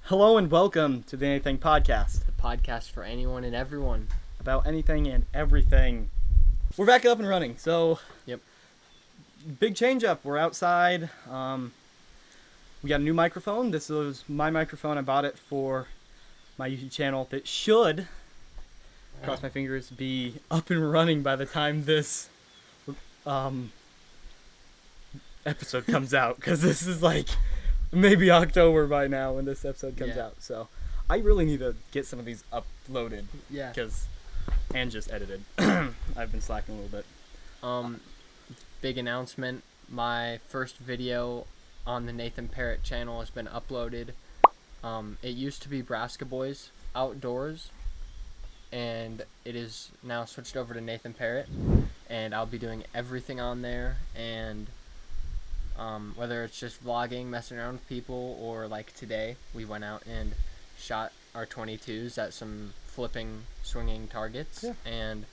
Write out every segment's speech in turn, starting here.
Hello and welcome to the NEthing Podcast. The podcast for anyone and everyone. About anything and everything. We're back up and running, so... Yep. Big change up. We're outside. We got a new microphone. This is my microphone. I bought it for my YouTube channel. That should, cross my fingers, be up and running by the time this episode comes out. Because this is like... maybe October by now when this episode comes out. So I really need to get some of these uploaded. Yeah. And just edited. I've been slacking a little bit. Big announcement. My first video on the Nathan Perrett channel has been uploaded. It used to be Braska Boys Outdoors, and it is now switched over to Nathan Perrett, and I'll be doing everything on there, and whether it's just vlogging, messing around with people, or like today, we went out and shot our 22s at some flipping, swinging targets, and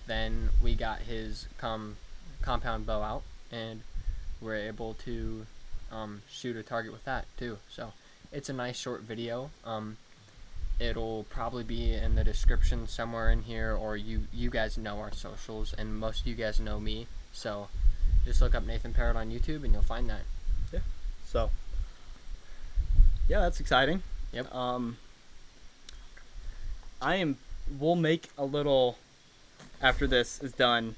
then we got his compound bow out, and we're able to shoot a target with that too. So it's a nice short video. It'll probably be in the description somewhere in here, or you guys know our socials, and most of you guys know me, so just look up Nathan Perrett on YouTube and you'll find that. Yeah. So, yeah, that's exciting. Yep. We'll make a little, after this is done,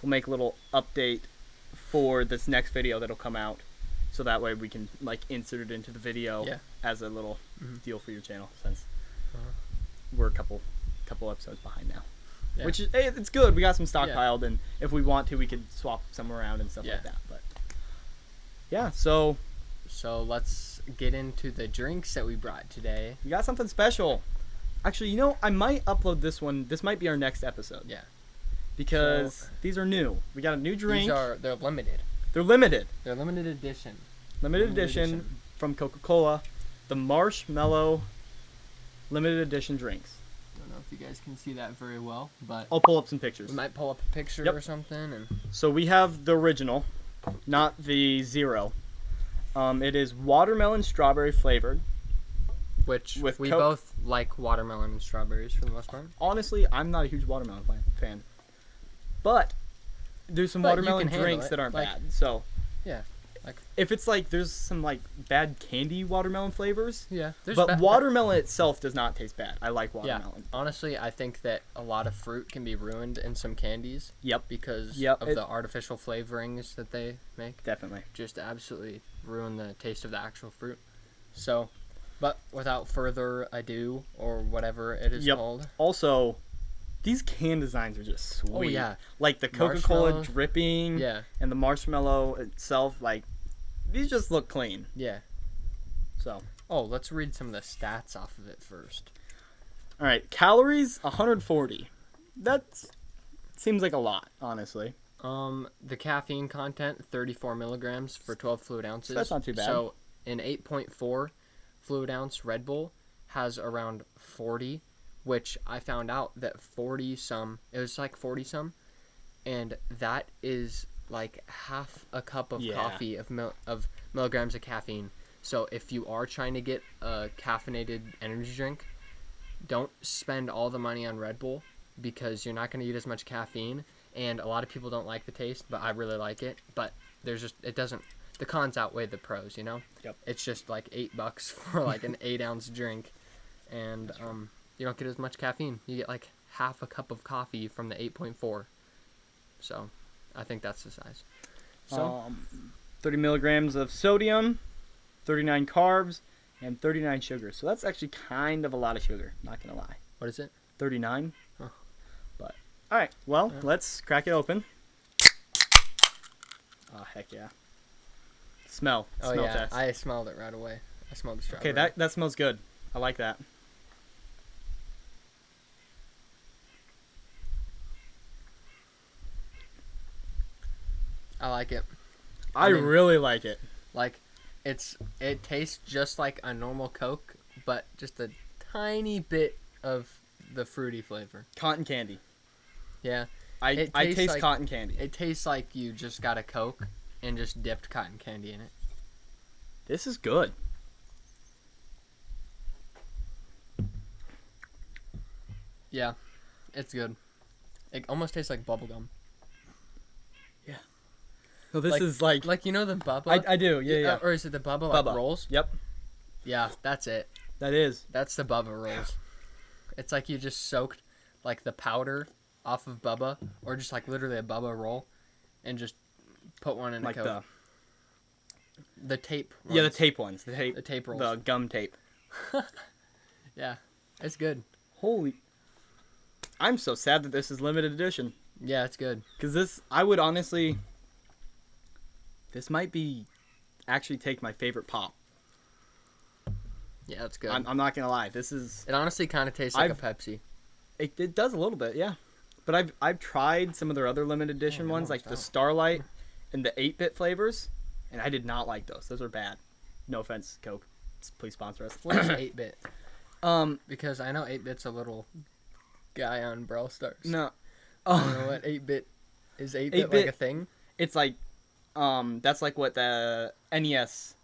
we'll make a little update for this next video that'll come out. So that way we can, like, insert it into the video as a little deal for your channel, since we're a couple episodes behind now. Yeah. Which is, hey, it's good. We got some stockpiled, and if we want to, we could swap some around and stuff like that. But yeah, so let's get into the drinks that we brought today. We got something special. Actually, I might upload this one. This might be our next episode. Yeah. Because these are new. We got a new drink. They're limited. They're limited. They're limited edition. Limited edition from Coca-Cola. The Marshmallow limited edition drinks. I don't know if you guys can see that very well, but I'll pull up some pictures. We might pull up a picture or something. And so we have the original, not the zero. It is watermelon strawberry flavored. Which we both like watermelon and strawberries for the most part. Honestly, I'm not a huge watermelon fan. But there's some watermelon drinks that aren't bad. So yeah. If it's like there's some like bad candy watermelon flavors. Yeah. But watermelon itself does not taste bad. I like watermelon. Yeah. Honestly, I think that a lot of fruit can be ruined in some candies. Yep. Because of the artificial flavorings that they make. Definitely. Just absolutely ruin the taste of the actual fruit. So, but without further ado, or whatever it is called. Also, these can designs are just sweet. Oh yeah. Like the Coca-Cola dripping. Yeah. And the marshmallow itself, like, these just look clean. Yeah. So. Oh, let's read some of the stats off of it first. All right. Calories, 140. That seems like a lot, honestly. The caffeine content, 34 milligrams for 12 fluid ounces. So that's not too bad. So an 8.4 fluid ounce Red Bull has around 40, which I found out that 40-some, it was like 40-some, and that is like half a cup of coffee of milligrams of caffeine. So if you are trying to get a caffeinated energy drink, don't spend all the money on Red Bull, because you're not going to eat as much caffeine, and a lot of people don't like the taste, but I really like it. But the cons outweigh the pros, you know? Yep. It's just like $8 for like an 8-ounce drink, and you don't get as much caffeine. You get like half a cup of coffee from the 8.4. So I think that's the size. So 30 milligrams of sodium, 39 carbs, and 39 sugar. So that's actually kind of a lot of sugar, not going to lie. What is it? 39. Oh. But all right, well, let's crack it open. Oh, heck yeah. Smell test. I smelled it right away. I smelled the strawberry. Okay, that smells good. I like that. I like it. I really like it. Like, it tastes just like a normal Coke, but just a tiny bit of the fruity flavor. Cotton candy. Yeah. I taste cotton candy. It tastes like you just got a Coke and just dipped cotton candy in it. This is good. Yeah, it's good. It almost tastes like bubblegum. So this is like you know the Bubba? I do, yeah. Or is it the Bubba, Bubba. like rolls? Yep. Yeah, that's it. That is. That's the Bubba rolls. It's like you just soaked like the powder off of Bubba, or just like literally a Bubba roll, and just put one in Like a Coke. The tape ones. Yeah, the tape ones. The tape rolls. The gum tape. Yeah, it's good. Holy. I'm so sad that this is limited edition. Yeah, it's good. Because this, I would honestly, this might be actually take my favorite pop. Yeah, it's good. I'm not going to lie. This is, It honestly kind of tastes like a Pepsi. it does a little bit, yeah. But I've tried some of their other limited edition ones, like the Starlight and the 8-bit flavors, and I did not like those. Those are bad. No offense, Coke. Please sponsor us. What is 8-bit? Because I know 8-bit's a little guy on Brawl Stars. No. I don't know what 8-bit is. 8-bit 8-bit like a thing? It's like, that's like what the NES,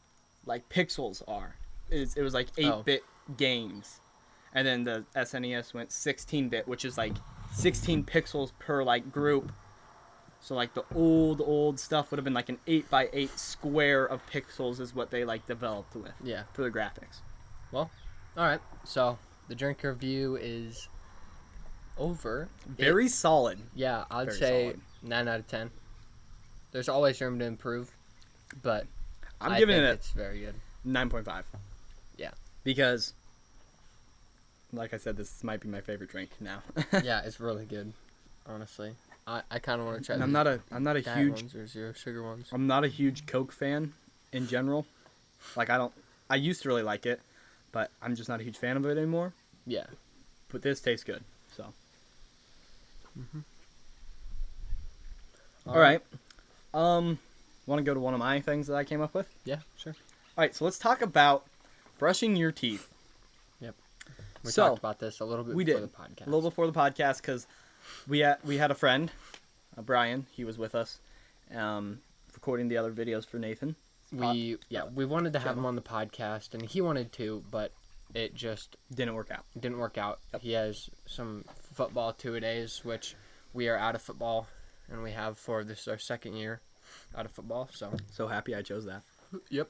like pixels are. It was like 8-bit games, and then the SNES went 16-bit, which is like 16 pixels per like group. So like the old stuff would have been like an 8x8 square of pixels is what they like developed with. Yeah. For the graphics. Well, all right. So the drink review is over. Very solid. Yeah, I'd Very say solid. 9 out of 10. There's always room to improve, but I'm I giving think it it's very good. 9.5. Yeah. Because, like I said, this might be my favorite drink now. Yeah, it's really good. Honestly, I kind of want to try. And I'm not a diet huge ones or zero sugar ones. I'm not a huge Coke fan in general. Like I used to really like it, but I'm just not a huge fan of it anymore. Yeah. But this tastes good, so. All right. Want to go to one of my things that I came up with? Yeah, sure. All right, so let's talk about brushing your teeth. Yep. We So, talked about this a little bit we before did. the podcast. A little before the podcast, because we had a friend, Brian. He was with us, recording the other videos for Nathan. We wanted to have him on the podcast, and he wanted to, but it just Didn't work out. didn't work out. Yep. He has some football 2-a-days, which we are out of football, and we have for this our second year out of football. So happy I chose that. yep.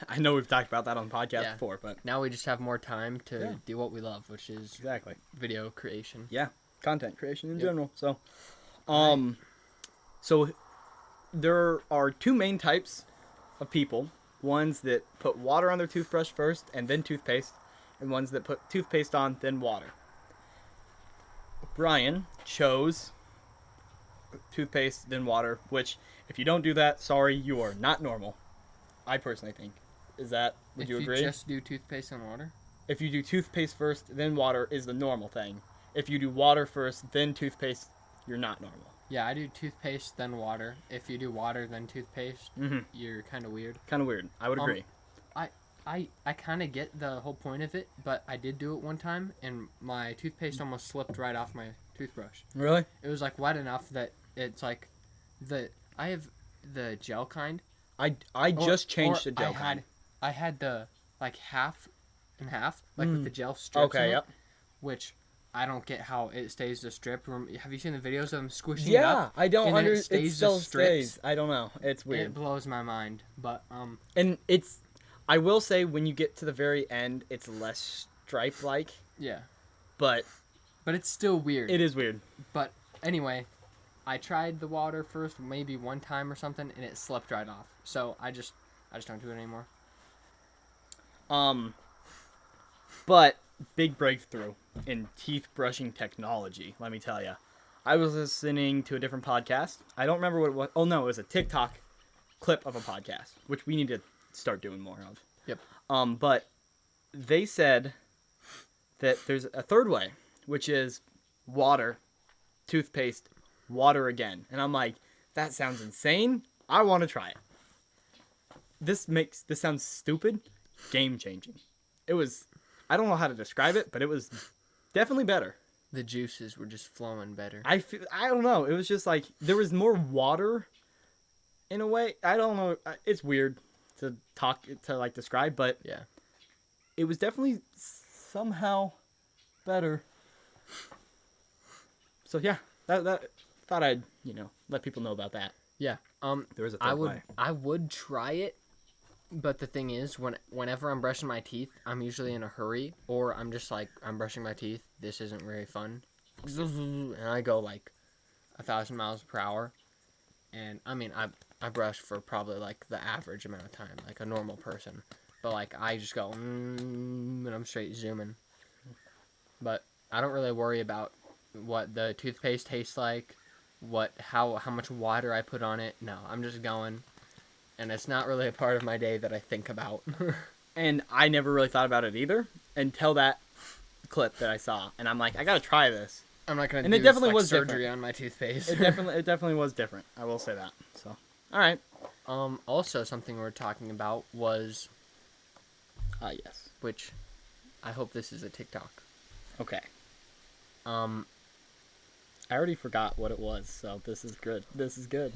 I know we've talked about that on the podcast Yeah. before, but Now we just have more time to Yeah. do what we love, which is exactly. video creation. Yeah, content creation in Yep. general. So, so there are two main types of people. Ones that put water on their toothbrush first and then toothpaste, and ones that put toothpaste on then water. Brian chose toothpaste then water, which if you don't do that, sorry, you are not normal. I personally think. Would you agree? If you just do toothpaste and water? If you do toothpaste first, then water is the normal thing. If you do water first, then toothpaste, you're not normal. Yeah, I do toothpaste, then water. If you do water, then toothpaste, you're kind of weird. Kind of weird. I would agree. I kind of get the whole point of it, but I did do it one time, and my toothpaste almost slipped right off my toothbrush. Really? It was like wet enough that it's like I have the gel kind. I just changed the gel kind. I had the like half and half, like with the gel strips. Okay, in it, yep. Which I don't get how it stays the strip. Have you seen the videos of them squishing it Yeah, up? I don't and then understand. It still the strips? stays. I don't know. It's It weird. blows my mind. But And I will say when you get to the very end, it's less stripe-like, yeah. but But it's still weird. it is weird. But anyway, I tried the water first, maybe one time or something, and it slipped right off. So I just don't do it anymore. But big breakthrough in teeth brushing technology, let me tell you. I was listening to a different podcast. I don't remember what it was. Oh, no, it was a TikTok clip of a podcast, which we need to start doing more of. Yep. But they said that there's a third way, which is water, toothpaste, water again. And I'm like, that sounds insane. I want to try it. This sounds stupid, game-changing. It was, I don't know how to describe it, but it was definitely better. The juices were just flowing better. I don't know. It was just like, there was more water in a way. I don't know. It's weird to describe, but Yeah. it was definitely somehow better. So yeah, that thought I'd let people know about that. Yeah. There is a third way. I would try it, but the thing is, whenever I'm brushing my teeth, I'm usually in a hurry, or I'm just like, I'm brushing my teeth. This isn't very fun, and I go like 1,000 miles per hour, and I mean I brush for probably like the average amount of time, like a normal person, but like I just go and I'm straight zooming. But I don't really worry about what the toothpaste tastes like, how much water I put on it. No, I'm just going, and it's not really a part of my day that I think about. And I never really thought about it either until that clip that I saw, and I'm like, I gotta try this. I'm not gonna And do it definitely this, like, was surgery different. on my toothpaste. It definitely was different. I will say that. So, all right. Also, something we were talking about was, Yes. which I hope this is a TikTok. Okay. Um, I already forgot what it was, so this is good. This is good.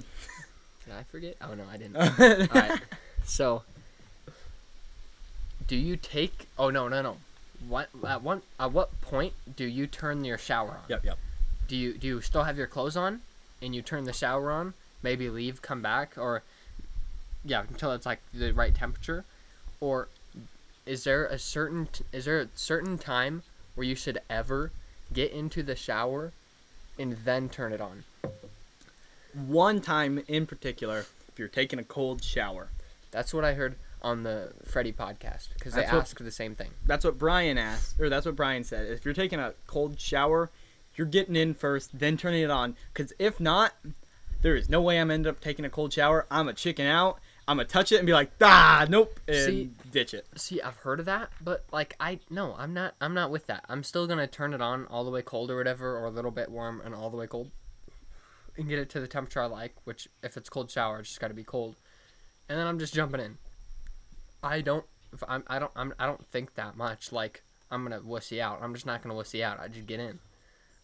did I forget? Oh no, I didn't. All right. So, do you take? Oh no. At what point do you turn your shower on? Yep. Do you still have your clothes on, and you turn the shower on? Maybe leave, come back, or until it's like the right temperature, or is there a certain time where you should ever get into the shower and then turn it on? One time in particular, if you're taking a cold shower. That's what I heard on the Freddy podcast, because they asked the same thing. That's what Brian asked, or that's what Brian said. If you're taking a cold shower, you're getting in first, then turning it on. Because if not, there is no way I'm end up taking a cold shower. I'm a chicken out. I'm going to touch it and be like, nope, and ditch it. See, I've heard of that, but like I'm not with that. I'm still going to turn it on all the way cold or whatever, or a little bit warm and all the way cold, and get it to the temperature I like, which if it's cold shower, it's just got to be cold. And then I'm just jumping in. I don't think that much like I'm going to wussy out. I'm just not going to wussy out. I just get in.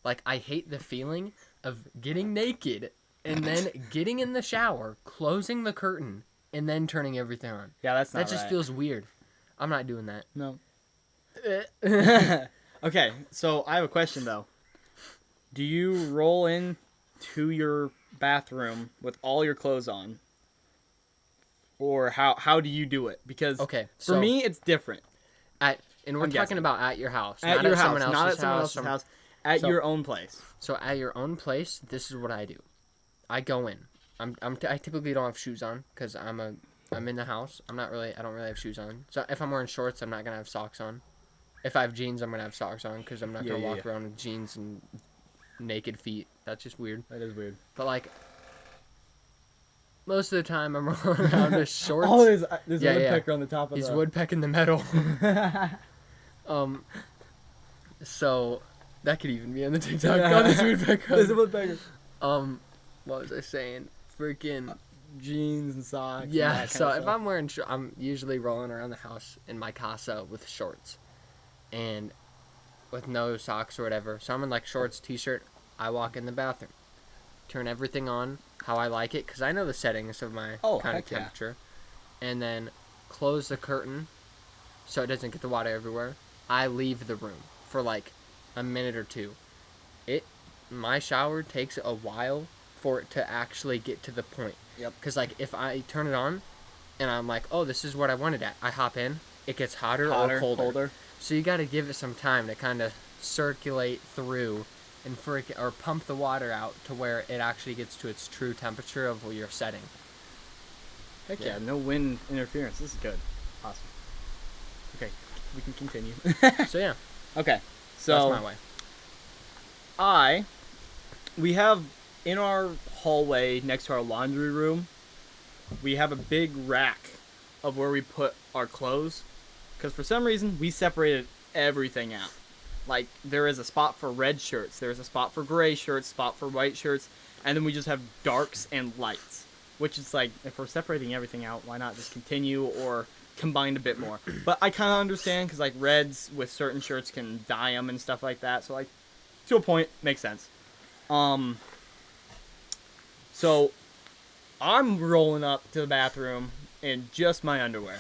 Like, I hate the feeling of getting naked and then getting in the shower, closing the curtain, and then turning everything on. Yeah, that's not That just right. feels weird. I'm not doing that. No. Okay, so I have a question, though. Do you roll in to your bathroom with all your clothes on? Or how do you do it? Because for me, it's different. We're talking about at your house. At not your at house, someone else's not at someone else's house. At your own place. So at your own place, this is what I do. I go in. I typically don't have shoes on because I'm in the house. I don't really have shoes on. So if I'm wearing shorts, I'm not gonna have socks on. If I have jeans, I'm gonna have socks on because I'm not gonna walk around with jeans and naked feet. That's just weird. That is weird. But like most of the time, I'm rolling around with shorts. Oh, there's a woodpecker on the top of He's the... woodpecking the metal. So that could even be on the TikTok. Oh, there's a woodpecker. There's a woodpecker. What was I saying? Freaking jeans and socks. Yeah. And So if I'm wearing, I'm usually rolling around the house in my casa with shorts, and with no socks or whatever. So I'm in like shorts, t-shirt. I walk in the bathroom, turn everything on how I like it, because I know the settings of my kind of temperature, and then close the curtain so it doesn't get the water everywhere. I leave the room for like a minute or two. My shower takes a while for it to actually get to the point. Yep. Because like if I turn it on and I'm like, oh, this is what I wanted at, I hop in, it gets hotter or colder. So you got to give it some time to kind of circulate through and or pump the water out to where it actually gets to its true temperature of your setting. Heck yeah, no wind interference. This is good. Awesome. Okay, we can continue. So yeah. Okay, so that's my way. We have in our hallway next to our laundry room, we have a big rack of where we put our clothes, because for some reason we separated everything out. Like, there is a spot for red shirts, there's a spot for gray shirts, spot for white shirts, and then we just have darks and lights, which is like, if we're separating everything out, why not just continue or combine a bit more? But I kind of understand, because like reds with certain shirts can dye them and stuff like that, so like to a point makes sense. So I'm rolling up to the bathroom in just my underwear.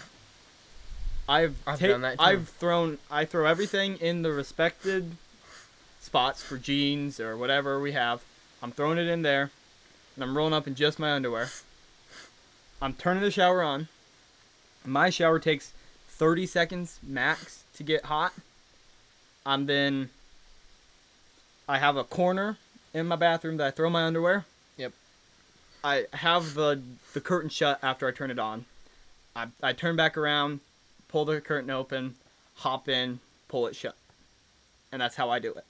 I've done that too. I throw everything in the respected spots for jeans or whatever we have. I'm throwing it in there, and I'm rolling up in just my underwear. I'm turning the shower on. My shower takes 30 seconds max to get hot. I have a corner in my bathroom that I throw my underwear. Yep. I have the curtain shut after I turn it on. I turn back around, pull the curtain open, hop in, pull it shut. And that's how I do it.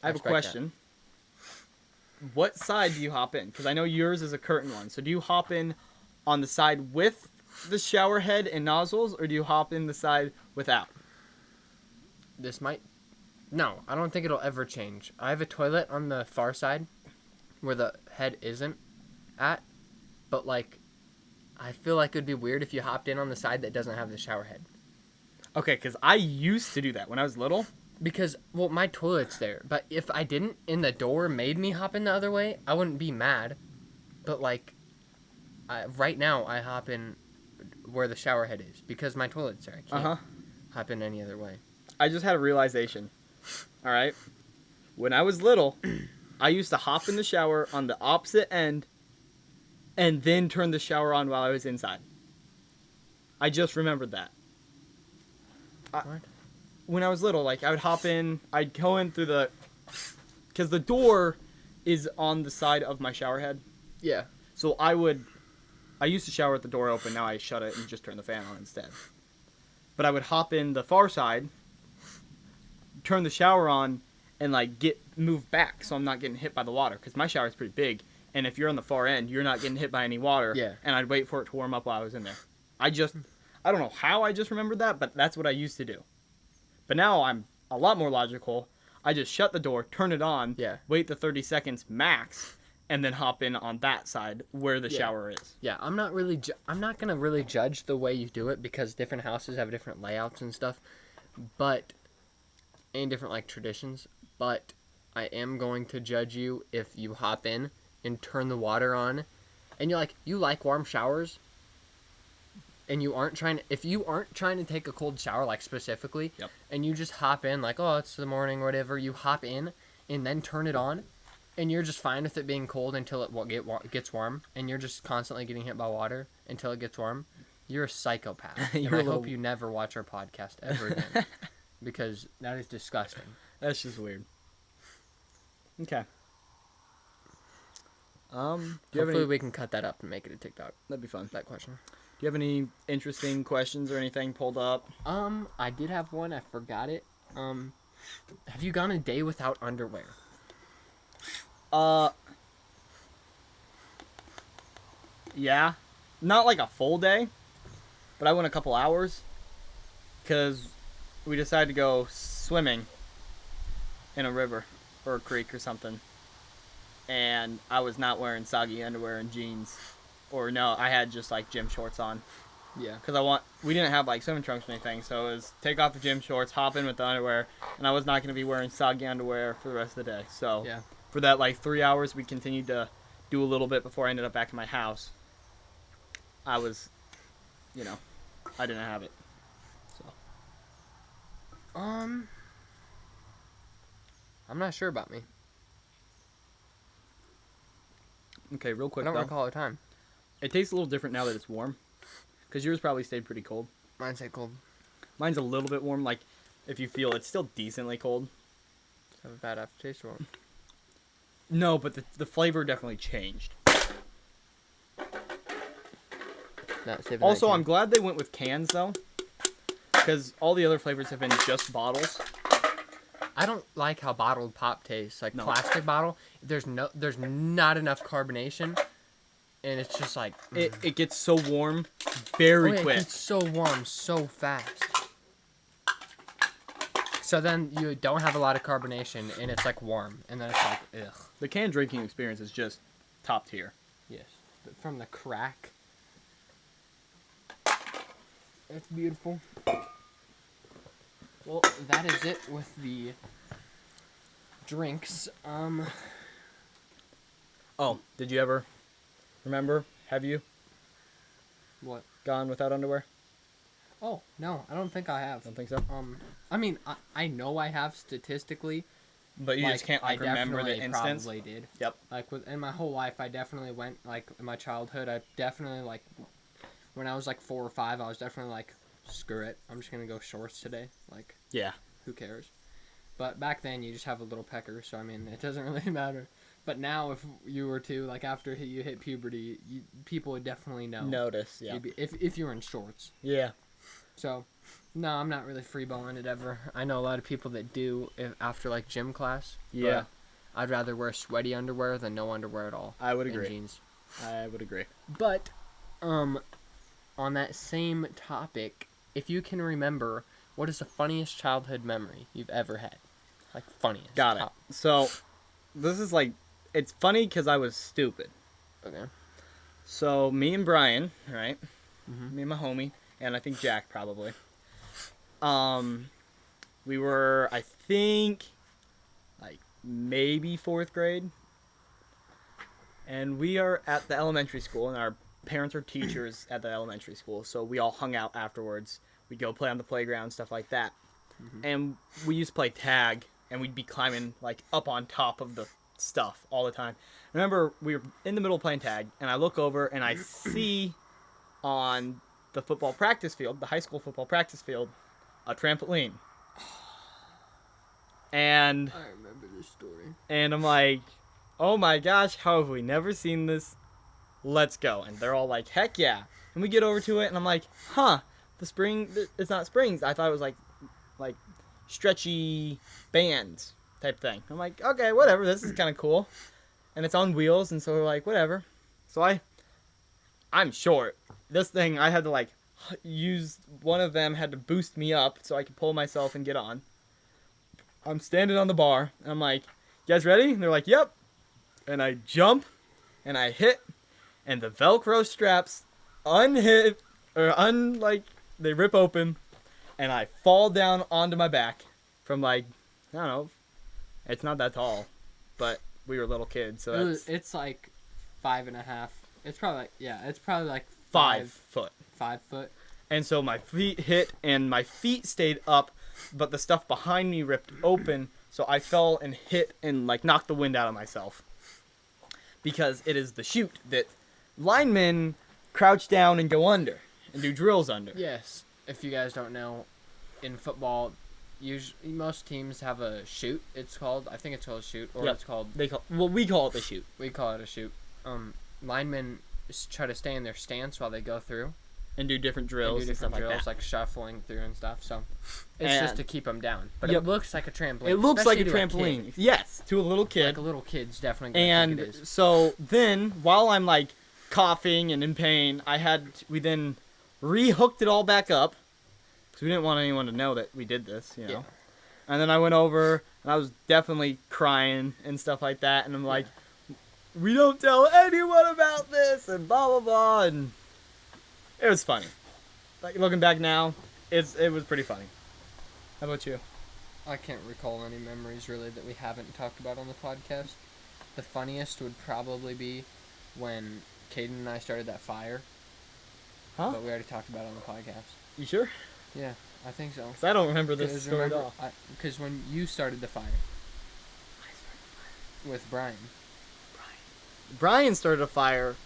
I have a question. What side do you hop in? Because I know yours is a curtain one. So do you hop in on the side with the shower head and nozzles, or do you hop in the side without? No, I don't think it'll ever change. I have a toilet on the far side where the head isn't at, but like, I feel like it'd be weird if you hopped in on the side that doesn't have the shower head. Okay, because I used to do that when I was little. Because, well, my toilet's there, but if I didn't and the door made me hop in the other way, I wouldn't be mad. But like, right now I hop in where the shower head is because my toilet's there. I can't hop in any other way. I just had a realization. All right. When I was little, I used to hop in the shower on the opposite end and then turn the shower on while I was inside. I just remembered that. What? When I was little, like, I would hop in, I'd go in through because the door is on the side of my shower head. Yeah. So I used to shower with the door open, now I shut it and just turn the fan on instead. But I would hop in the far side, turn the shower on, and like move back so I'm not getting hit by the water, because my shower is pretty big, and if you're on the far end, you're not getting hit by any water. Yeah. And I'd wait for it to warm up while I was in there. I don't know how I just remembered that, but that's what I used to do. But now I'm a lot more logical. I just shut the door, turn it on, wait the 30 seconds max, and then hop in on that side where the shower is. Yeah, I'm not gonna really judge the way you do it because different houses have different layouts and stuff, and different like traditions. But I am going to judge you if you hop in and turn the water on, and you like warm showers. And if you aren't trying to take a cold shower, like specifically, and you just hop in, like, oh, it's the morning or whatever, you hop in and then turn it on, and you're just fine with it being cold until it gets warm, and you're just constantly getting hit by water until it gets warm, you're a psychopath. And I hope you never watch our podcast ever again, because that is disgusting. That's just weird. Okay. Hopefully we can cut that up and make it a TikTok. That'd be fun. That question. Do you have any interesting questions or anything pulled up? I did have one. I forgot it. Have you gone a day without underwear? Yeah. Not like a full day, but I went a couple hours because we decided to go swimming in a river or a creek or something. And I was not wearing soggy underwear and jeans. Or no, I had just like gym shorts on. Yeah. Because we didn't have like swimming trunks or anything, so it was take off the gym shorts, hop in with the underwear, and I was not going to be wearing soggy underwear for the rest of the day. So for that like 3 hours, we continued to do a little bit before I ended up back in my house. I was, I didn't have it. So. I'm not sure about me. Okay, real quick. I don't recall a time. It tastes a little different now that it's warm. Because yours probably stayed pretty cold. Mine stayed cold. Mine's a little bit warm. Like, if you feel it's still decently cold. Have a bad aftertaste or what? No, but the flavor definitely changed. Also, I'm glad they went with cans, though. Because all the other flavors have been just bottles. I don't like how bottled pop tastes. Like, plastic bottle, there's not enough carbonation. And it's just like... It gets so warm very quick. It gets so warm so fast. So then you don't have a lot of carbonation, and it's like warm. And then it's like, ugh. The canned drinking experience is just top tier. Yes. From the crack. It's beautiful. Well, that is it with the drinks. Oh, did you ever... Remember? Have you? What? Gone without underwear? Oh, no, I don't think I have. Don't think so? I mean, I know I have statistically. But you just can't, like, I remember the definitely instance? probably did. Yep. Like, in my whole life, I definitely went, like, in my childhood, I definitely, like, when I was, like, 4 or 5, I was definitely like, screw it. I'm just going to go shorts today. Like, Yeah. who cares? But back then, you just have a little pecker, so, I mean, it doesn't really matter. But now, if you were to, like, after you hit puberty, people would definitely know. Notice, yeah. If you were in shorts. Yeah. So, no, I'm not really freeballing it ever. I know a lot of people that do after, like, gym class. Yeah. I'd rather wear sweaty underwear than no underwear at all. I would agree. And jeans. I would agree. But, on that same topic, if you can remember, what is the funniest childhood memory you've ever had? Like, funniest. Got it. So, this is like, it's funny because I was stupid. Okay. So, me and Brian, right? Mm-hmm. Me and my homie, and I think Jack probably. We were, I think, like, maybe 4th grade. And we are at the elementary school, and our parents are teachers at the elementary school, so we all hung out afterwards. We'd go play on the playground, stuff like that. Mm-hmm. And we used to play tag, and we'd be climbing, like, up on top of the stuff all the time. Remember, we were in the middle playing tag, and I look over, and I see on the football practice field, the high school football practice field, a trampoline. And I remember this story. And I'm like, oh my gosh, how have we never seen this? Let's go. And they're all like, heck yeah. And we get over to it, and I'm like, huh, it's not springs. I thought it was like stretchy bands type thing. I'm like, okay, whatever, this is kind of cool. And it's on wheels, and so we're like, whatever. So I'm short. This thing, I had to like use one of them, had to boost me up so I could pull myself and get on. I'm standing on the bar, and I'm like, you guys ready? And they're like, yep. And I jump, and I hit, and the Velcro straps they rip open, and I fall down onto my back from, like, I don't know, it's not that tall, but we were little kids, so It's like 5.5. It's probably like 5 foot. 5 foot. And so my feet hit, and my feet stayed up, but the stuff behind me ripped open, so I fell and hit and, like, knocked the wind out of myself. Because it is the chute that linemen crouch down and go under and do drills under. Yes. If you guys don't know, in football, most teams have a chute. It's called, I think it's called a chute, or Yep. it's called. We call it the chute. We call it a chute. Linemen try to stay in their stance while they go through. And do different drills and stuff like shuffling through and stuff. So it's And- just to keep them down. But Yep. it looks like a trampoline. It looks like a especially to trampoline. kid. Yes, to a little kid. Like a little kid's definitely gonna And think it is. so then, while I'm like coughing and in pain, we then rehooked it all back up because we didn't want anyone to know that we did this, you know. Yeah. And then I went over, and I was definitely crying and stuff like that. And I'm like, we don't tell anyone about this, and blah blah blah. And it was funny. Like, looking back now, it was pretty funny. How about you? I can't recall any memories really that we haven't talked about on the podcast. The funniest would probably be when Caden and I started that fire. Huh? But we already talked about it on the podcast. You sure? Yeah, I think so. 'Cause I don't remember this story at all. Because when you started the fire. With Brian. Brian started a fire.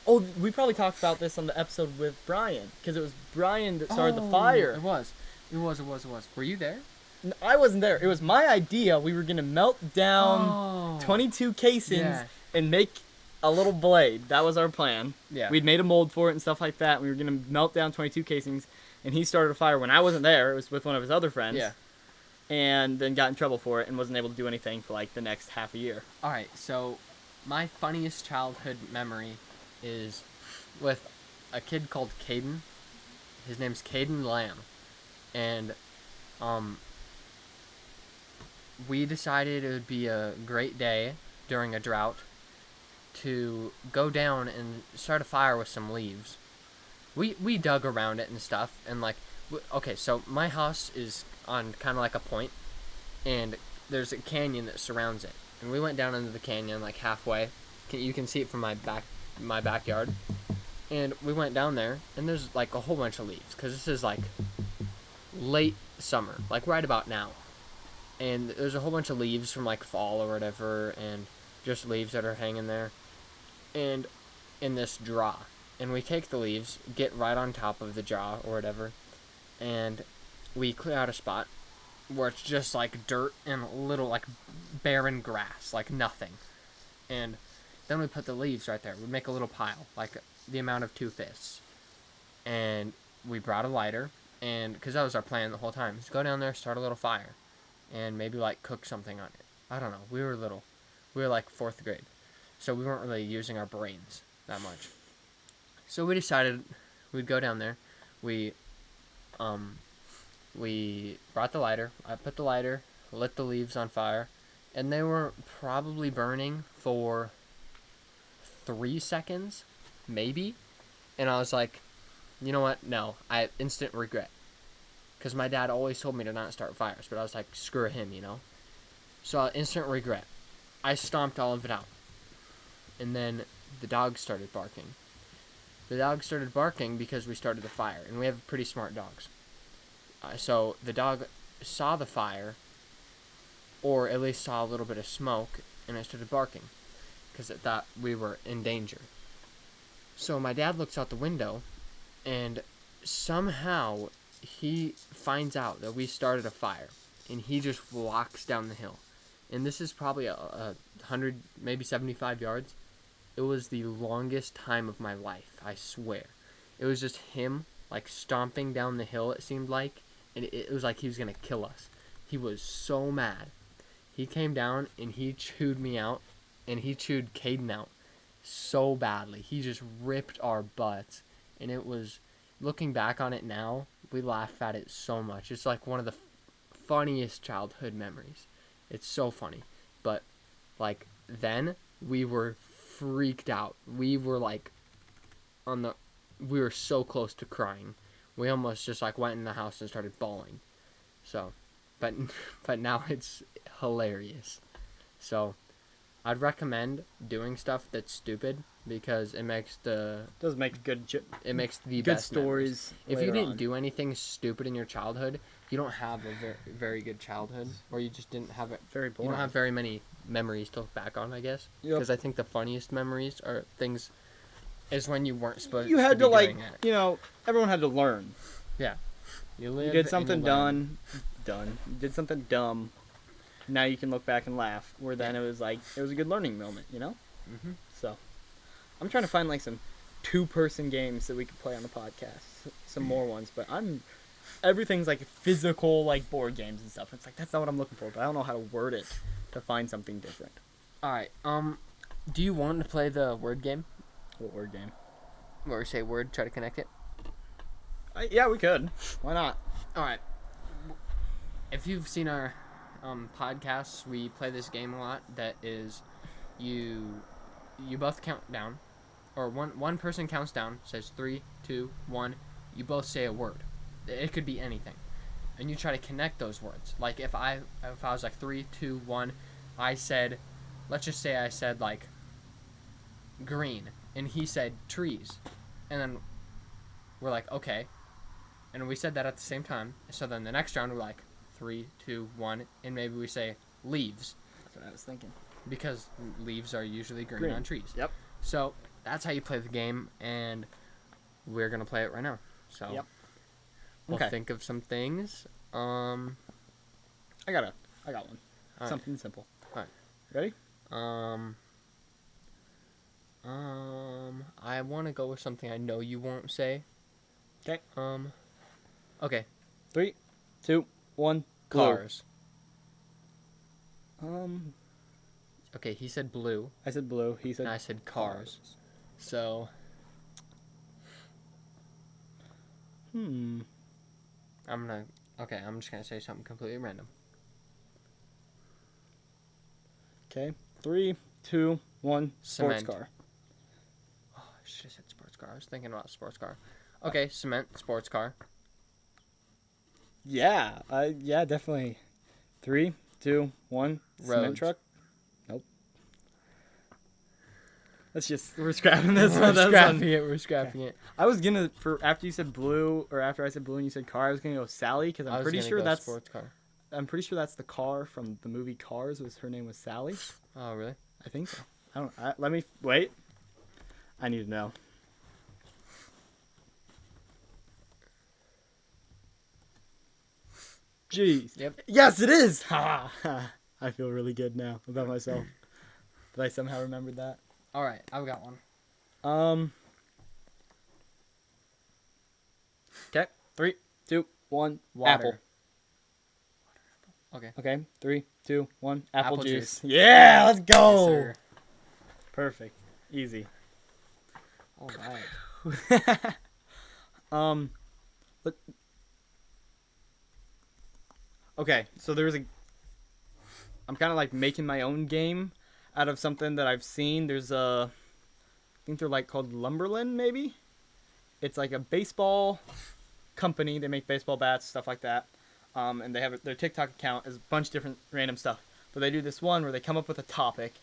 Oh, we probably talked about this on the episode with Brian, because it was Brian that started the fire. It was. Were you there? I wasn't there. It was my idea. We were going to melt down 22 casings and make a little blade. That was our plan. Yeah. We'd made a mold for it and stuff like that. We were going to melt down 22 casings, and he started a fire when I wasn't there. It was with one of his other friends. Yeah. And then got in trouble for it and wasn't able to do anything for, like, the next half a year. All right, so my funniest childhood memory is with a kid called Caden. His name's Caden Lamb. And we decided it would be a great day during a drought to go down and start a fire with some leaves. We dug around it and stuff, and like, okay, so my house is on kind of like a point, and there's a canyon that surrounds it. And we went down into the canyon like halfway. You can see it from my backyard. And we went down there, and there's like a whole bunch of leaves, because this is like late summer, like right about now. And there's a whole bunch of leaves from like fall or whatever, and just leaves that are hanging there. And in this draw. And we take the leaves, get right on top of the jaw or whatever, and we clear out a spot where it's just like dirt and little like barren grass, like nothing. And then we put the leaves right there. We make a little pile, like the amount of 2 fists. And we brought a lighter, and because that was our plan the whole time, is go down there, start a little fire, and maybe like cook something on it. I don't know. We were little. We were like 4th grade, so we weren't really using our brains that much. So we decided we'd go down there. We brought the lighter. I put the lighter, lit the leaves on fire, and they were probably burning for 3 seconds, maybe. And I was like, you know what? No, I instant regret. Because my dad always told me to not start fires, but I was like, screw him, you know? So instant regret. I stomped all of it out. And then the dog started barking. The dog started barking because we started the fire, and we have pretty smart dogs. So the dog saw the fire, or at least saw a little bit of smoke, and it started barking because it thought we were in danger. So my dad looks out the window, and somehow he finds out that we started a fire, and he just walks down the hill. And this is probably a 100, maybe 75 yards. It was the longest time of my life, I swear. It was just him, like, stomping down the hill, it seemed like, and it was like he was going to kill us. He was so mad. He came down, and he chewed me out, and he chewed Caden out so badly. He just ripped our butts, and it was, looking back on it now, we laugh at it so much. It's like one of the funniest childhood memories. It's so funny. But, like, then, we were freaked out. We were like we were so close to crying. We almost just like went in the house and started bawling. So, but now it's hilarious. So, I'd recommend doing stuff that's stupid because it makes the it makes the best stories. If you didn't do anything stupid in your childhood, you don't have a very, very good childhood, or you just didn't have it. Very boring. You don't have very many memories to look back on, I guess. Yep. Because I think the funniest memories are things is when you weren't supposed to. You had be to like, doing it. you know, everyone had to learn. Yeah. You did something done. You did something dumb. Now you can look back and laugh. Where then it was like it was a good learning moment, you know. Mhm. So, I'm trying to find like some 2-person games that we could play on the podcast. Some more ones, but everything's like physical, like board games and stuff. It's like that's not what I'm looking for, but I don't know how to word it to find something different. All right. Do you want to play the word game? What word game? Where we say word, try to connect it. Yeah, we could. Why not? All right. If you've seen our podcasts, we play this game a lot. That is, you both count down, or one person counts down, says 3, 2, 1. You both say a word. It could be anything, and you try to connect those words. Like if I was like 3, 2, 1, I said, let's just say I said like green, and he said trees, and then we're like okay, and we said that at the same time. So then the next round we're like 3, 2, 1, and maybe we say leaves. That's what I was thinking. Because leaves are usually green on trees. Yep. So that's how you play the game, and we're gonna play it right now. So. Yep. We'll Okay. think of some things. I got one. All Something simple. All right. Ready? I want to go with something I know you won't say. Okay. Okay. 3, 2, 1. Cars. Blue. Okay, he said blue, I said blue. He said. and I said cars. So. I'm just gonna say something completely random. Okay. 3, 2, 1. Sports Cement. car. Oh, I should have said sports car. I was thinking about sports car. Okay, cement, sports car. Yeah. Yeah, definitely. 3, 2, 1. Cement Roads. truck. Nope. we're scrapping this. We're That's scrapping fun. it. We're scrapping it. I was gonna after you said blue, or after I said blue and you said car, I was gonna go Sally because I I'm was pretty gonna sure go that's sports car. I'm pretty sure that's the car from the movie Cars. Her name was Sally. Oh, really? I think so. Let me wait. I need to know. Jeez. Yep. Yes, it is. Ha! I feel really good now about myself. Did I somehow remembered that? All right, I've got one. Okay. 3, 2, 1. Water. Apple. Okay. Okay. 3, 2, 1. Apple juice. juice. Yeah, let's Yes, go. sir. Perfect. Easy. All right. But okay, so I'm kind of like making my own game out of something that I've seen. There's I think they're like called Lumberland, maybe. It's like a baseball company. They make baseball bats, stuff like that. And they have their TikTok account is a bunch of different random stuff. But they do this one where they come up with a topic,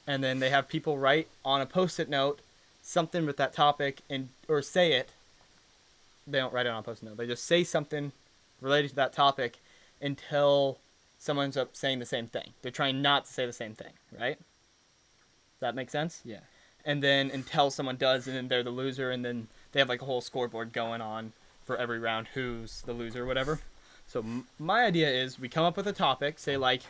and then they have people write on a Post-it note something with that topic or say it. They don't write it on a Post-it note. They just say something related to that topic until someone ends up saying the same thing. They're trying not to say the same thing, right? Does that make sense? Yeah. And then until someone does, and then they're the loser, and then they have like a whole scoreboard going on for every round who's the loser or whatever. So my idea is we come up with a topic, say like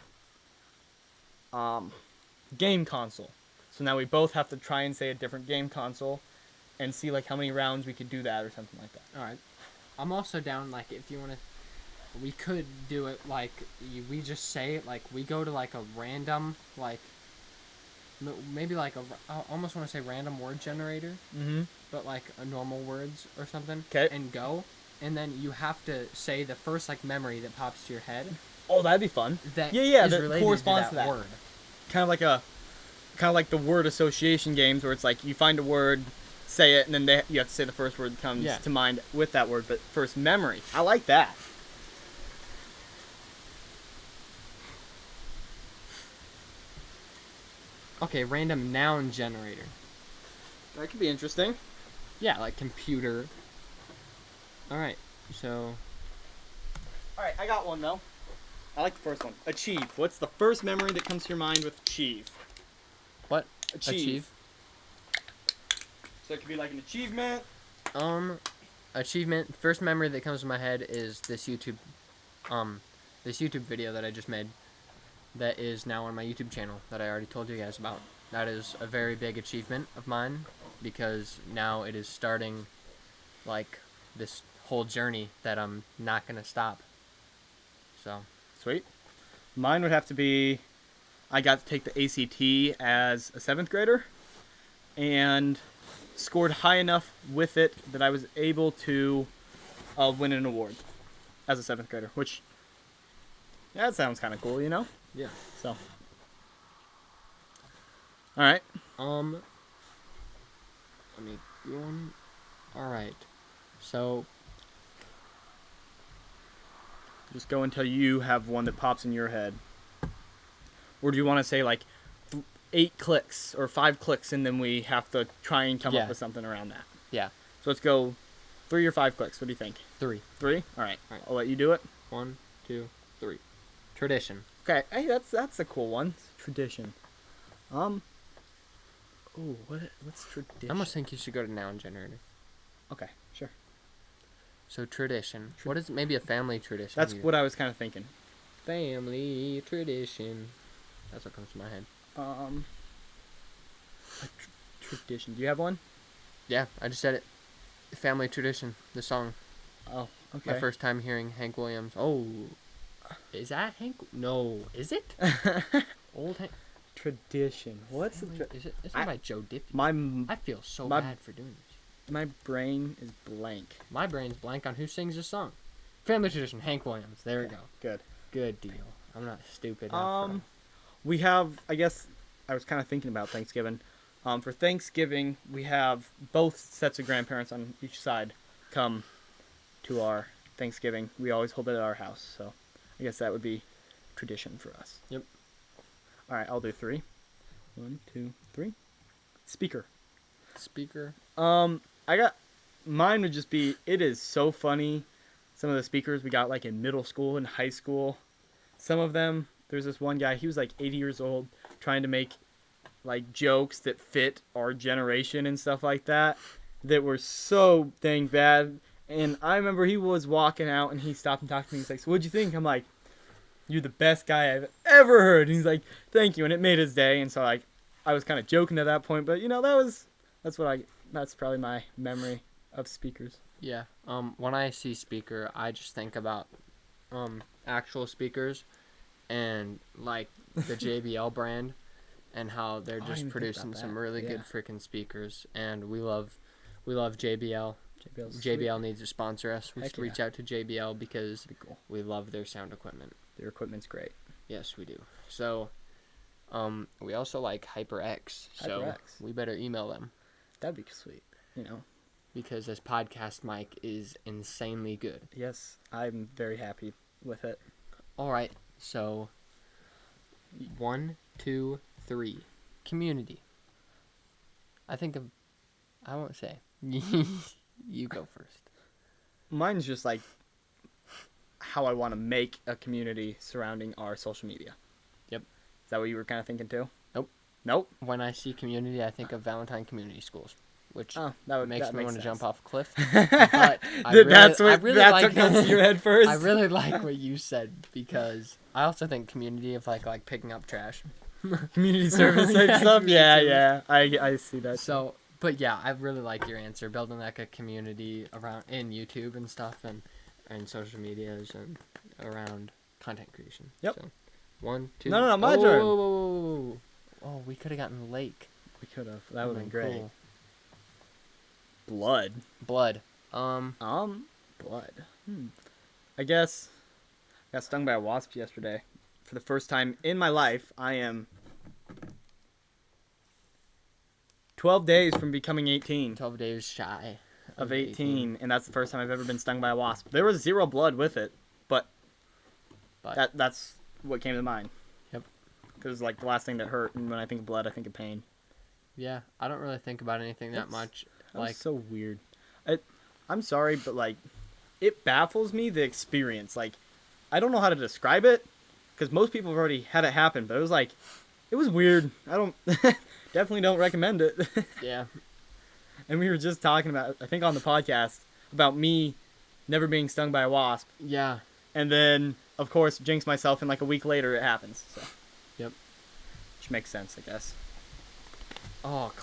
game console. So now we both have to try and say a different game console and see like how many rounds we could do that or something like that. All right. I'm also down, like, if you want to, we could do it like we just say it, like we go to like a random, like maybe like I almost want to say random word generator, but like a normal words or something. Okay. And go, and then you have to say the first like memory that pops to your head. Oh, that'd be fun. That that related corresponds to that word. word. Kind of like the word association games where it's like you find a word, say it, and then you have to say the first word that comes to mind with that word, but first memory. I like that. Okay, random noun generator. That could be interesting. Yeah, like computer. All right, so. All right, I got one though. I like the first one. Achieve. What's the first memory that comes to your mind with achieve? What? Achieve. So it could be like an achievement. Achievement. First memory that comes to my head is this YouTube video that I just made. That is now on my YouTube channel that I already told you guys about. That is a very big achievement of mine because now it is starting like this whole journey that I'm not gonna stop. So sweet. Mine would have to be I got to take the ACT as a 7th grader and scored high enough with it that I was able to win an award as a 7th grader, which that sounds kind of cool, you know? yeah. So, all right. Let me do one. All right. So Just go until you have one that pops in your head. Or do you want to say like 8 clicks or 5 clicks, and then we have to try and come up with something around that? yeah, So let's go 3 or 5 clicks. What do you think? 3. 3? All right. All right. I'll let you do it. 1, 2, 3. Tradition. Okay. Hey, that's a cool one. Tradition. Ooh, what's tradition? I almost think you should go to noun generator. Okay, sure. So tradition. What is maybe a family tradition? That's what I was kind of thinking. Family tradition. That's what comes to my head. Tradition. Do you have one? Yeah, I just said it. Family tradition. The song. Oh, okay. My first time hearing Hank Williams. Oh, is that Hank? No, is it? Old Hank. Tradition. What's Is it? It's not by Joe Diffie. I feel so my- bad for doing this. my brain is blank. My brain's blank on who sings this song. Family tradition. Hank Williams. There we go. Good. Good deal. I'm not stupid. We have, I guess, I was kind of thinking about Thanksgiving. For Thanksgiving, we have both sets of grandparents on each side come to our Thanksgiving. We always hold it at our house, so I guess that would be tradition for us. Yep. All right, I'll do 3. 1, 2, 3. Speaker. I got mine would just be. It is so funny. Some of the speakers we got like in middle school and high school. Some of them. There's this one guy. He was like 80 years old, trying to make like jokes that fit our generation and stuff like that. That were so dang bad. And I remember he was walking out and he stopped and talked to me. He's like, "So what'd you think?" I'm like, "You're the best guy I've ever heard." And he's like, "Thank you." And it made his day. And so like, I was kind of joking at that point, but that's probably my memory of speakers. Yeah. When I see speaker, I just think about actual speakers and like the JBL brand and how they're just producing some really good freaking speakers, and we love JBL. JBL needs to sponsor us. We should reach out to JBL because we love their sound equipment. Their equipment's great. Yes, we do. So, we also like HyperX. So we better email them. That'd be sweet. Because this podcast mic is insanely good. Yes, I'm very happy with it. All right. So, 1, 2, 3. Community. I won't say. You go first. Mine's just like how I want to make a community surrounding our social media. Yep. Is that what you were kind of thinking too? Nope. When I see community, I think of Valentine Community Schools, which makes me want to jump off a cliff. But that's what comes to your head first. I really like what you said because I also think community of like picking up trash. Community service type stuff. Yeah. I see that. So, but yeah, I really like your answer. Building like a community around in YouTube and stuff, and social medias and around content creation. Yep. So, 1, 2. No, my turn. Whoa. Oh, we could have gotten Lake. We could have. That would have been great. Cool. Blood. Blood. I guess I got stung by a wasp yesterday. For the first time in my life, I am 12 days from becoming 18. 12 days shy of 18, and that's the first time I've ever been stung by a wasp. There was 0 blood with it, but that's what came to mind. Yep. Because like the last thing that hurt, and when I think of blood, I think of pain. Yeah, I don't really think about anything that much. That's so weird. I'm sorry, but like, it baffles me, the experience. Like, I don't know how to describe it, because most people have already had it happen, but it was weird. I don't, definitely don't recommend it. Yeah. And we were just talking about, I think on the podcast, about me never being stung by a wasp. Yeah. And then, of course, jinx myself, and like a week later it happens. So. Yep. Which makes sense, I guess. Oh,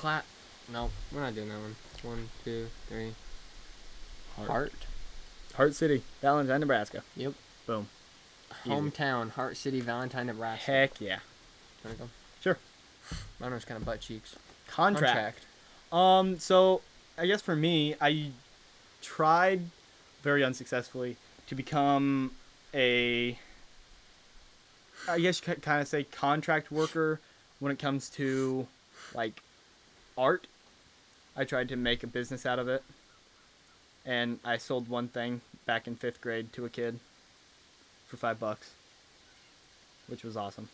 No, we're not doing that one. 1, 2, 3. Heart City, Valentine, Nebraska. Yep. Boom. Hometown, Heart City, Valentine, Nebraska. Heck yeah. Want to go? Sure. Mine was kind of butt cheeks. Contract. So I guess for me, I tried very unsuccessfully to become I guess you could kind of say contract worker when it comes to like art. I tried to make a business out of it, and I sold one thing back in 5th grade to a kid for $5, which was awesome.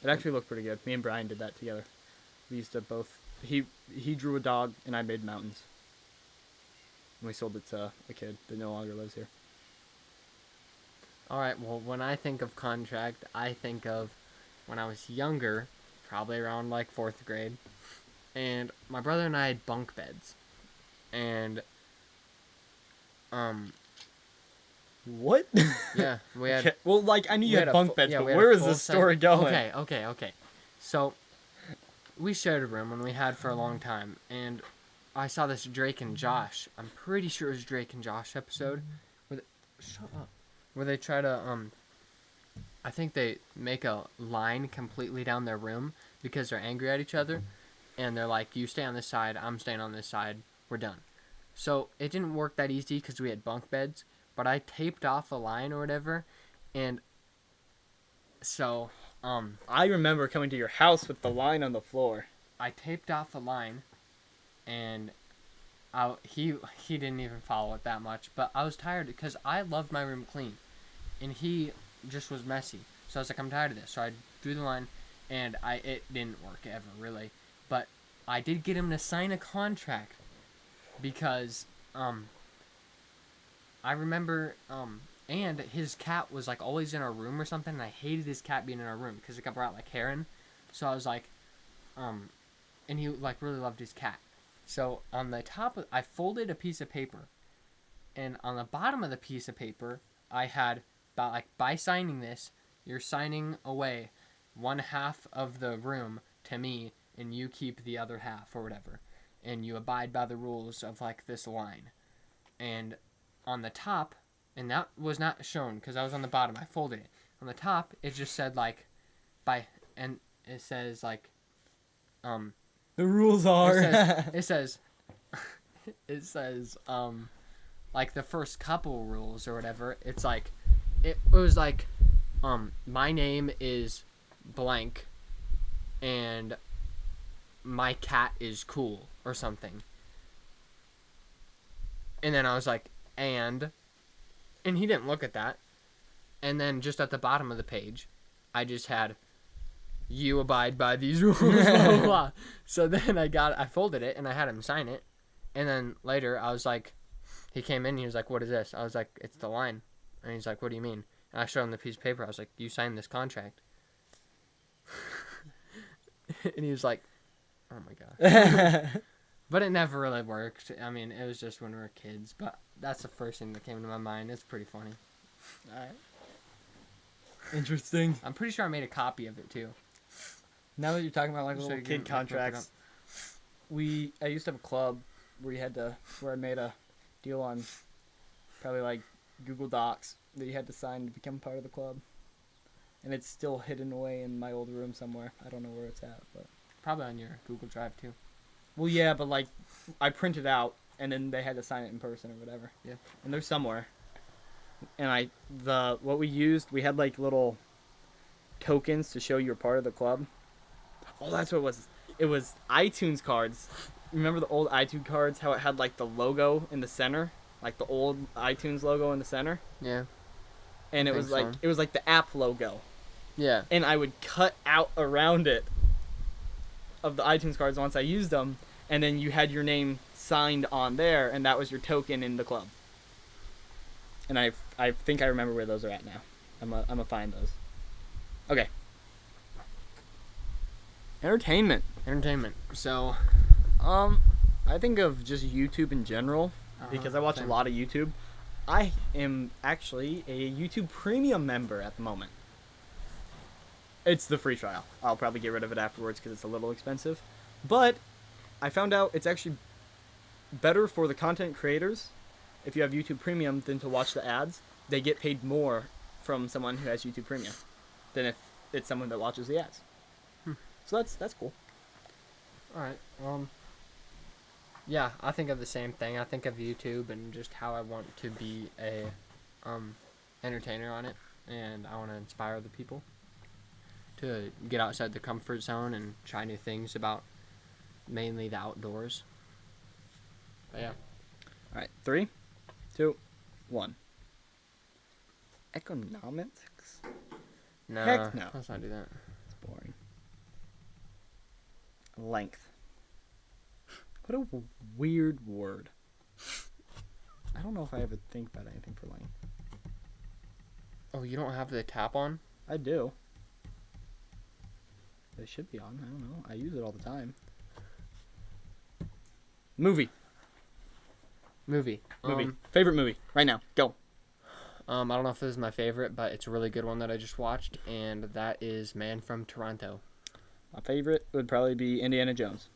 It actually looked pretty good. Me and Brian did that together. We used to both. He drew a dog, and I made mountains. And we sold it to a kid that no longer lives here. All right. Well, when I think of contract, I think of when I was younger, probably around like 4th grade, and my brother and I had bunk beds, and What? Yeah, we had. Well, like I knew you had bunk beds, but where is this story going? Okay. So, we shared a room, and we had for a long time, and I saw this Drake and Josh. I'm pretty sure it was Drake and Josh episode. Shut up. Where they try to I think they make a line completely down their room because they're angry at each other, and they're like, "You stay on this side, I'm staying on this side. We're done." So it didn't work that easy because we had bunk beds. But I taped off a line or whatever, and so, I remember coming to your house with the line on the floor. I taped off a line, and he didn't even follow it that much, but I was tired because I loved my room clean, and he just was messy. So I was like, I'm tired of this. So I drew the line, and it didn't work ever, really. But I did get him to sign a contract because I remember and his cat was like always in our room or something, and I hated his cat being in our room because it got brought like Heron. So I was like, and he like really loved his cat. So on the top I folded a piece of paper, and on the bottom of the piece of paper I had about like, by signing this, you're signing away 1/2 of the room to me, and you keep the other half or whatever, and you abide by the rules of like this line. And on the top, and that was not shown because I was on the bottom, I folded it. On the top it just said like and it says like the rules are it says like the first couple rules or whatever. It's like it was like my name is blank and my cat is cool or something. And then I was like, and he didn't look at that. And then just at the bottom of the page, I just had, you abide by these rules, blah, blah, blah. So then I folded it and I had him sign it. And then later I was like, he came in and he was like, what is this? I was like, it's the line. And he's like, what do you mean? And I showed him the piece of paper. I was like, you signed this contract. And he was like, oh my gosh. But it never really worked. I mean, it was just when we were kids. But that's the first thing that came to my mind. It's pretty funny. Alright. Interesting. I'm pretty sure I made a copy of it too. Now that you're talking about like So little you kid can look it contracts, I used to have a club where I made a deal on probably like Google Docs that you had to sign to become part of the club. And it's still hidden away in my old room somewhere. I don't know where it's at, but Probably on your Google Drive too. well, yeah, but like I printed out and then they had to sign it in person or whatever. Yeah. And they're somewhere. And what we used, we had like little tokens to show you're part of the club. Oh, that's what it was. It was iTunes cards. Remember the old iTunes cards? How it had like the logo in the center, like the old iTunes logo in the center. Yeah. And it was like the app logo. Yeah. And I would cut out around it of the iTunes cards once I used them, and then you had your name signed on there, and that was your token in the club. And I think I remember where those are at now. I'm gonna find those. Okay. Entertainment. So, I think of just YouTube in general because I watch same. a lot of YouTube. I am actually a YouTube Premium member at the moment. It's the free trial. I'll probably get rid of it afterwards because it's a little expensive. But I found out it's actually better for the content creators if you have YouTube Premium than to watch the ads. They get paid more from someone who has YouTube Premium than if it's someone that watches the ads. So that's cool. all right. Yeah, I think of the same thing. I think of YouTube and just how I want to be a entertainer on it, and I want to inspire other people to get outside the comfort zone and try new things about mainly the outdoors. But yeah. All right, 3, 2, 1. Economics? No, Heck no. let's not do that. It's boring. Length. What a weird word. I don't know if I ever think about anything for length. Oh, you don't have the tap on? I do. It should be on. I don't know. I use it all the time. Movie. Favorite movie. Right now. Go. I don't know if this is my favorite, but it's a really good one that I just watched, and that is Man from Toronto. My favorite would probably be Indiana Jones.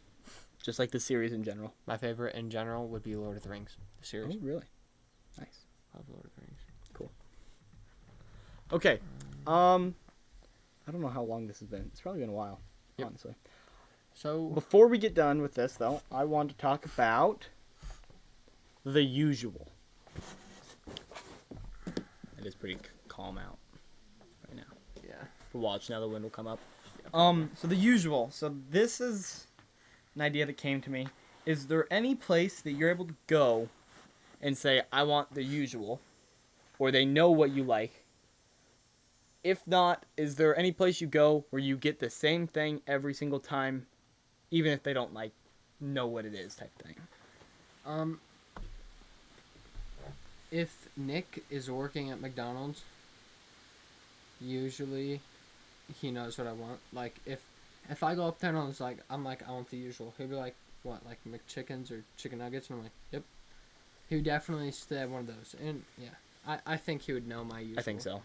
Just like the series in general. My favorite in general would be Lord of the Rings, the series. Oh, really? Nice. Love Lord of the Rings. Cool. Okay. I don't know how long this has been. It's probably been a while, honestly. So Before we get done with this, though, I want to talk about the usual. It is pretty calm out right now. yeah. Watch, now the wind will come up. So the usual. So this is an idea that came to me. Is there any place that you're able to go and say, I want the usual, or they know what you like? If not, is there any place you go where you get the same thing every single time, even if they don't like know what it is type thing. If Nick is working at McDonald's, usually he knows what I want. Like if I go up there and I'm like I want the usual, he'll be like, what, like McChickens or chicken nuggets, and I'm like, yep. He would definitely still have one of those, and yeah, I think he would know my usual. I think so.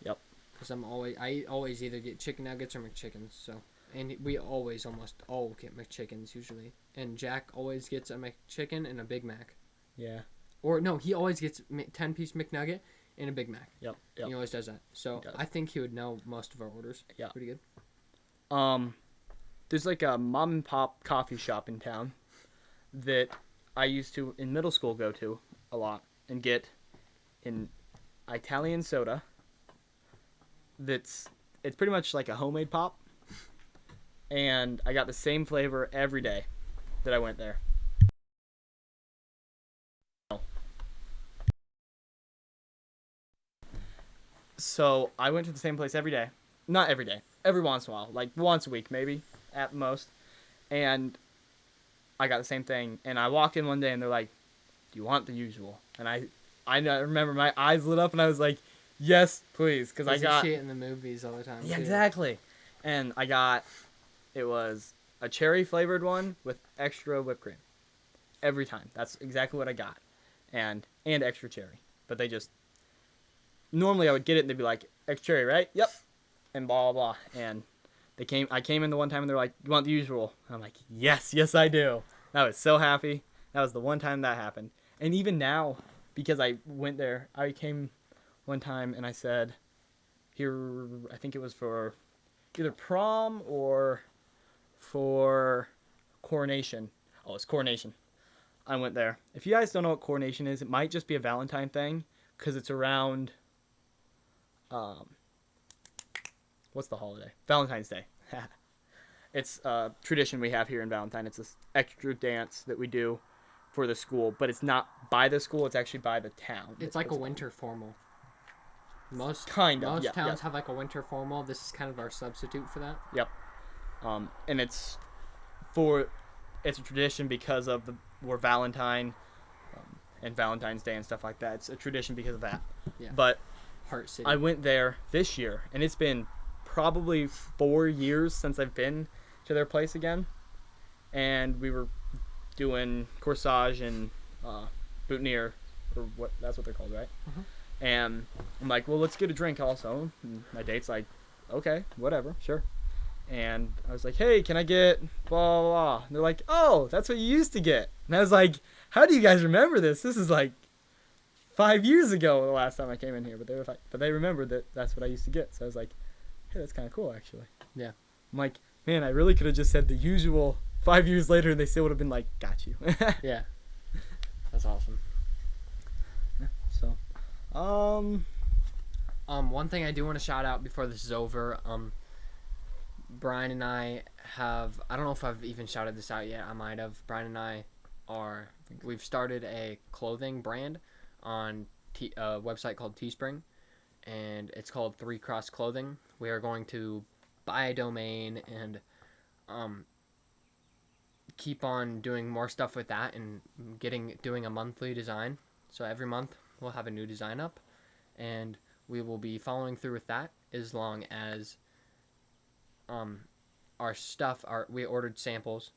Yep. Because I always either get chicken nuggets or McChickens. So, and we always almost all get McChickens usually, and Jack always gets a McChicken and a Big Mac. Yeah. Or no, he always gets 10-piece McNugget and a Big Mac. Yep. He always does that. So I think he would know most of our orders. Yeah. Pretty good. There's like a mom and pop coffee shop in town that I used to in middle school go to a lot and get an Italian soda. It's pretty much like a homemade pop, and I got the same flavor every day that I went there. So I went to the same place every day. Not every day. Every once in a while. Like once a week maybe at most. And I got the same thing. And I walked in one day and they're like, do you want the usual? And I remember my eyes lit up and I was like, yes, please. Because I got... You see it in the movies all the time. Yeah, too. exactly. And I got... It was a cherry flavored one with extra whipped cream. Every time. That's exactly what I got. And extra cherry. But they just... Normally I would get it and they'd be like, extra cherry, right? Yep. And blah, blah, blah. And I came in the one time and they're like, you want the usual? And I'm like, yes, I do. I was so happy. That was the one time that happened. And even now, because I went there, I came one time and I said, here, I think it was for either prom or for coronation. Oh, it's coronation. I went there. If you guys don't know what coronation is, it might just be a Valentine thing because it's around... what's the holiday? Valentine's Day. It's a tradition we have here in Valentine. It's this extra dance that we do for the school, but it's not by the school. It's actually by the town. It's like a winter formal. Most towns have like a winter formal. This is kind of our substitute for that. Yep. And it's a tradition because of we're Valentine and Valentine's Day and stuff like that. It's a tradition because of that. Yeah. But Heart City. I went there this year, and it's been probably 4 years since I've been to their place again. And we were doing corsage and boutonniere, or that's what they're called, right? Uh-huh. And I'm like, well, let's get a drink also. And my date's like, okay, whatever, sure. And I was like, hey, can I get blah, blah, blah? And they're like, oh, that's what you used to get. And I was like, how do you guys remember this? This is like 5 years ago, the last time I came in here. But they remembered that that's what I used to get. So I was like, hey, that's kind of cool, actually. Yeah. I'm like, man, I really could have just said the usual 5 years later, and they still would have been like, got you. Yeah. That's awesome. So, one thing I do want to shout out before this is over, Brian and I have, I don't know if I've even shouted this out yet, I might have. Brian and I we've started a clothing brand on a website called Teespring, and it's called 3 Cross Clothing. We are going to buy a domain and keep on doing more stuff with that and doing a monthly design. So every month we'll have a new design up, and we will be following through with that as long as our stuff we ordered samples,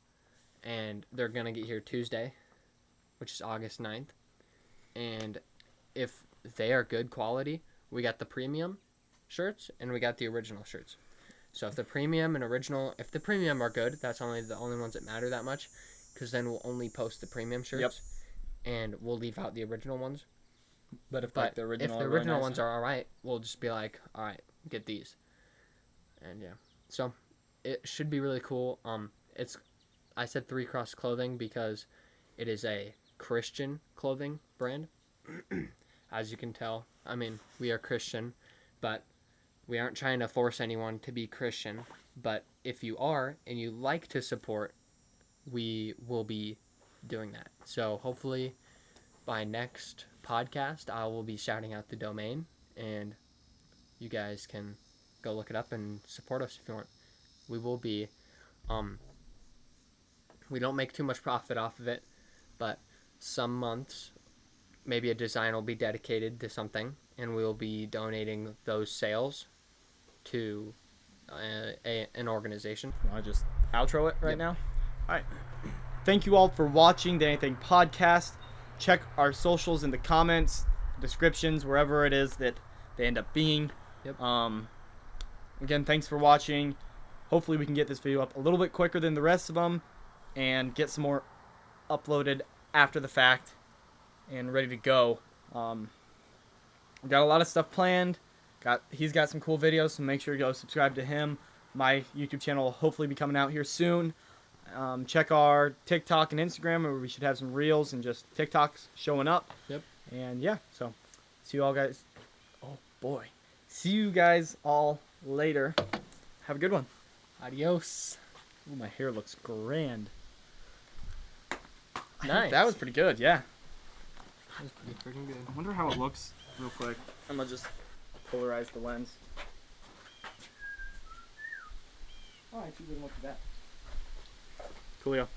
and they're gonna get here Tuesday, which is August 9th. And if they are good quality, we got the premium shirts and we got the original shirts. So if the premium are good, that's the only ones that matter that much, because then we'll only post the premium shirts. Yep. And we'll leave out the original ones. but if the original ones are all right, we'll just be like, all right, get these. And yeah, so it should be really cool. I said 3 Cross Clothing because it is a Christian clothing brand. As you can tell, I mean, we are Christian, but we aren't trying to force anyone to be Christian. But if you are and you like to support, we will be doing that. So hopefully by next podcast, I will be shouting out the domain, and you guys can go look it up and support us if you want. We will be We don't make too much profit off of it, but some months maybe a design will be dedicated to something, and we'll be donating those sales to an organization. I'll just outro it right Yep. now. All right. Thank you all for watching the NEthing Podcast. Check our socials in the comments, descriptions, wherever it is that they end up being. Yep. Again, thanks for watching. Hopefully we can get this video up a little bit quicker than the rest of them and get some more uploaded after the fact and ready to go. We've got a lot of stuff planned. He's got some cool videos, so make sure you go subscribe to him. My YouTube channel will hopefully be coming out here soon. Check our TikTok and Instagram, where we should have some reels and just TikToks showing up. Yep. And yeah, so see you all guys. Oh boy. See you guys all later. Have a good one. Adios. Ooh, my hair looks grand. Nice. That was pretty good, yeah. That was pretty freaking good. I wonder how it looks real quick. I'm gonna just polarize the lens. Oh, I actually didn't look at that. Coolio.